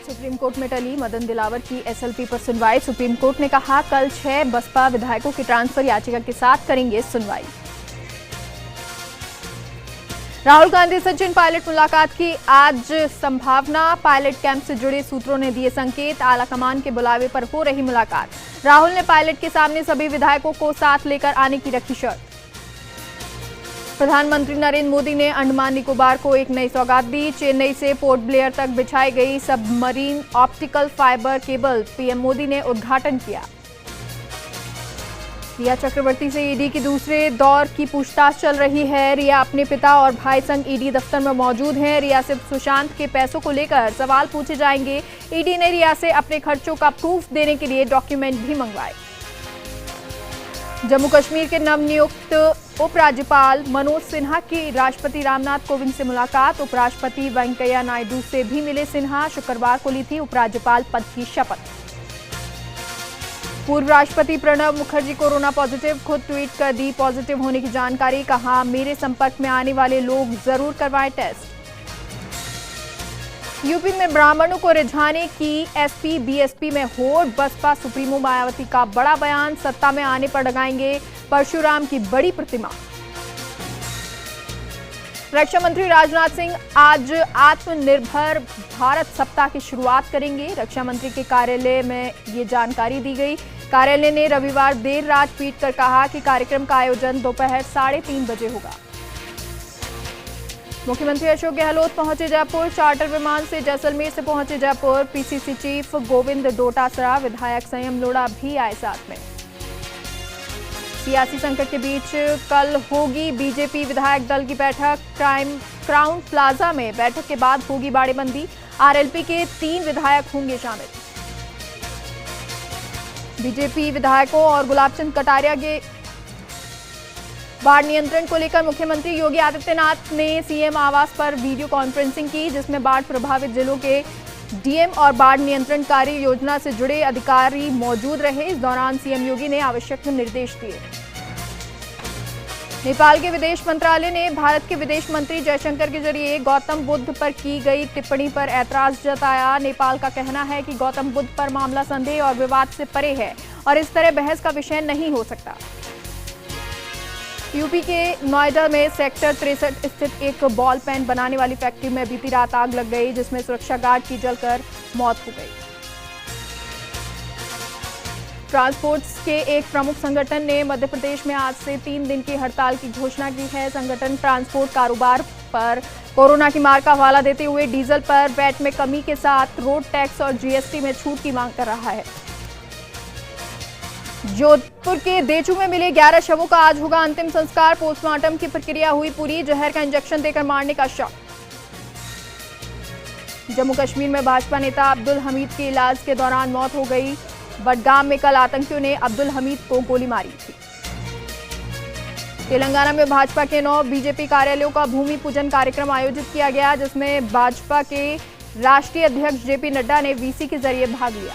Supreme court में टली मदन दिलावर की एसएलपी पर सुनवाई। सुप्रीम कोर्ट ने कहा कल 6 बसपा विधायकों की ट्रांसफर याचिका के साथ करेंगे सुनवाई। राहुल गांधी सचिन पायलट मुलाकात की आज संभावना। पायलट कैंप से जुड़े सूत्रों ने दिए संकेत। आलाकमान के बुलावे पर हो रही मुलाकात। राहुल ने पायलट के सामने सभी विधायकों को साथ लेकर आने की रखी शर्त। प्रधानमंत्री नरेंद्र मोदी ने अंडमान निकोबार को एक नई सौगात दी। चेन्नई से पोर्ट ब्लेयर तक बिछाई गई submarine optical fibre cable PM Modi ने उद्घाटन किया। रिया चक्रवर्ती से ईडी की दूसरे दौर की पूछताछ चल रही है। रिया अपने पिता और भाई संग ईडी दफ्तर में मौजूद हैं। रिया से सुशांत के पैसों को लेकर सवाल पूछे जाएंगे। ईडी ने रिया से अपने खर्चों का प्रूफ देने के लिए डॉक्यूमेंट भी मंगवाए। जम्मू कश्मीर के नवनियुक्त उपराज्यपाल मनोज सिन्हा की राष्ट्रपति रामनाथ कोविंद से मुलाकात। उपराष्ट्रपति वेंकैया नायडू से भी मिले सिन्हा। शुक्रवार को ली थी उपराज्यपाल पद की शपथ। पूर्व राष्ट्रपति प्रणब मुखर्जी कोरोना पॉजिटिव, खुद ट्वीट कर दी पॉजिटिव होने की जानकारी। कहा मेरे संपर्क में आने वाले लोग जरूर करवाएं टेस्ट। यूपी में ब्राह्मणों को रिझाने की एसपी बीएसपी में होड़। बसपा सुप्रीमो मायावती का बड़ा बयान। सत्ता में आने पर लगाएंगे परशुराम की बड़ी प्रतिमा। रक्षा मंत्री राजनाथ सिंह आज आत्मनिर्भर भारत सप्ताह की शुरुआत करेंगे। रक्षा मंत्री के कार्यालय में ये जानकारी दी गई। कार्यालय ने रविवार देर रात ट्वीट कर कहा कि कार्यक्रम का आयोजन दोपहर 3:30 बजे होगा। मुख्यमंत्री अशोक गहलोत पहुंचे जयपुर। चार्टर विमान से जैसलमेर से पहुंचे जयपुर। पीसीसी चीफ गोविंद डोटासरा, विधायक संयम लोढ़ा भी आए साथ में। सियासी संकट के बीच कल होगी बीजेपी विधायक दल की बैठक। क्राउन प्लाजा में बैठक के बाद होगी बाड़ेबंदी। आरएलपी के 3 विधायक होंगे शामिल। बीजेपी विधायकों और गुलाबचंद कटारिया के बाढ़ नियंत्रण को लेकर मुख्यमंत्री योगी आदित्यनाथ ने सीएम आवास पर वीडियो कॉन्फ्रेंसिंग की, जिसमें बाढ़ प्रभावित जिलों के डीएम और बाढ़ नियंत्रण कार्य योजना से जुड़े अधिकारी मौजूद रहे। इस दौरान सीएम योगी ने आवश्यक निर्देश दिए। नेपाल के विदेश मंत्रालय ने भारत के विदेश मंत्री जयशंकर के जरिए गौतम बुद्ध पर की गई टिप्पणी पर ऐतराज जताया। नेपाल का कहना है कि गौतम बुद्ध पर मामला संदेह और विवाद से परे है और इस तरह बहस का विषय नहीं हो सकता। यूपी के नोएडा में सेक्टर 63 स्थित एक बॉल पेन बनाने वाली फैक्ट्री में बीती रात आग लग गई, जिसमें सुरक्षा गार्ड की जलकर मौत हो गई। ट्रांसपोर्ट्स के एक प्रमुख संगठन ने मध्य प्रदेश में आज से 3 दिन की हड़ताल की घोषणा की है। संगठन ट्रांसपोर्ट कारोबार पर कोरोना की मार का हवाला देते हुए डीजल पर वैट में कमी के साथ रोड टैक्स और जीएसटी में छूट की मांग कर रहा है। जोधपुर के देचू में मिले 11 शवों का आज होगा अंतिम संस्कार। पोस्टमार्टम की प्रक्रिया हुई पूरी। जहर का इंजेक्शन देकर मारने का शक। जम्मू कश्मीर में भाजपा नेता अब्दुल हमीद की इलाज के दौरान मौत हो गई। बडगाम में कल आतंकियों ने अब्दुल हमीद को गोली मारी थी। तेलंगाना में भाजपा के 9 बीजेपी कार्यालयों का भूमि पूजन कार्यक्रम आयोजित किया गया, जिसमें भाजपा के राष्ट्रीय अध्यक्ष जेपी नड्डा ने वीसी के जरिए भाग लिया।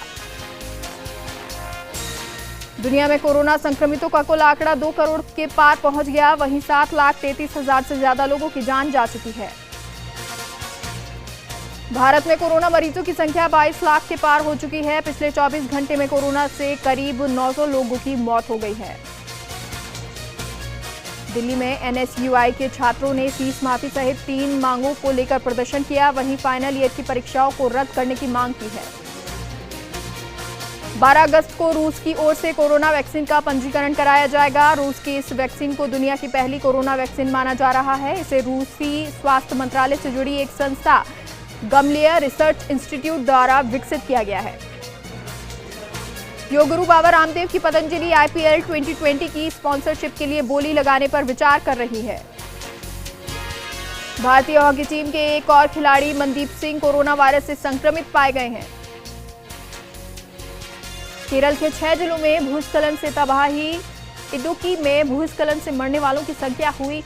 दुनिया में कोरोना संक्रमितों का कुल आंकड़ा 2 करोड़ के पार पहुंच गया। वहीं 7,33,000 से ज्यादा लोगों की जान जा चुकी है। भारत में कोरोना मरीजों की संख्या 22 लाख के पार हो चुकी है। पिछले 24 घंटे में कोरोना से करीब 900 लोगों की मौत हो गई है। दिल्ली में एनएसयूआई के छात्रों ने फीस माफी सहित 3 मांगों को लेकर प्रदर्शन किया। वहीं फाइनल ईयर की परीक्षाओं को रद्द करने की मांग की है। 12 अगस्त को रूस की ओर से कोरोना वैक्सीन का पंजीकरण कराया जाएगा। रूस की इस वैक्सीन को दुनिया की पहली कोरोना वैक्सीन माना जा रहा है। इसे रूसी स्वास्थ्य मंत्रालय से जुड़ी एक संस्था गमलेयर रिसर्च इंस्टीट्यूट द्वारा विकसित किया गया है। योग गुरु बाबा रामदेव की पतंजलि आईपीएल 2020 की स्पॉन्सरशिप के लिए बोली लगाने पर विचार कर रही है। भारतीय हॉकी टीम के एक और खिलाड़ी मनदीप सिंह कोरोना वायरस से संक्रमित पाए गए हैं। केरल के 6 जिलों में भूस्खलन से तबाही। इडुक्की में भूस्खलन से मरने वालों की संख्या हुई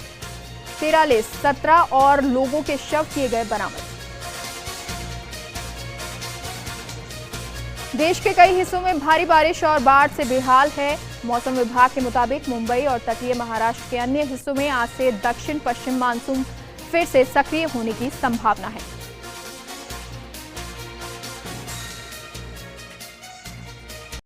43, 17 और लोगों के शव किए गए बरामद। देश के कई हिस्सों में भारी बारिश और बाढ़ से बेहाल है। मौसम विभाग के मुताबिक मुंबई और तटीय महाराष्ट्र के अन्य हिस्सों में आज से दक्षिण पश्चिम मानसून फिर से सक्रिय होने की संभावना है।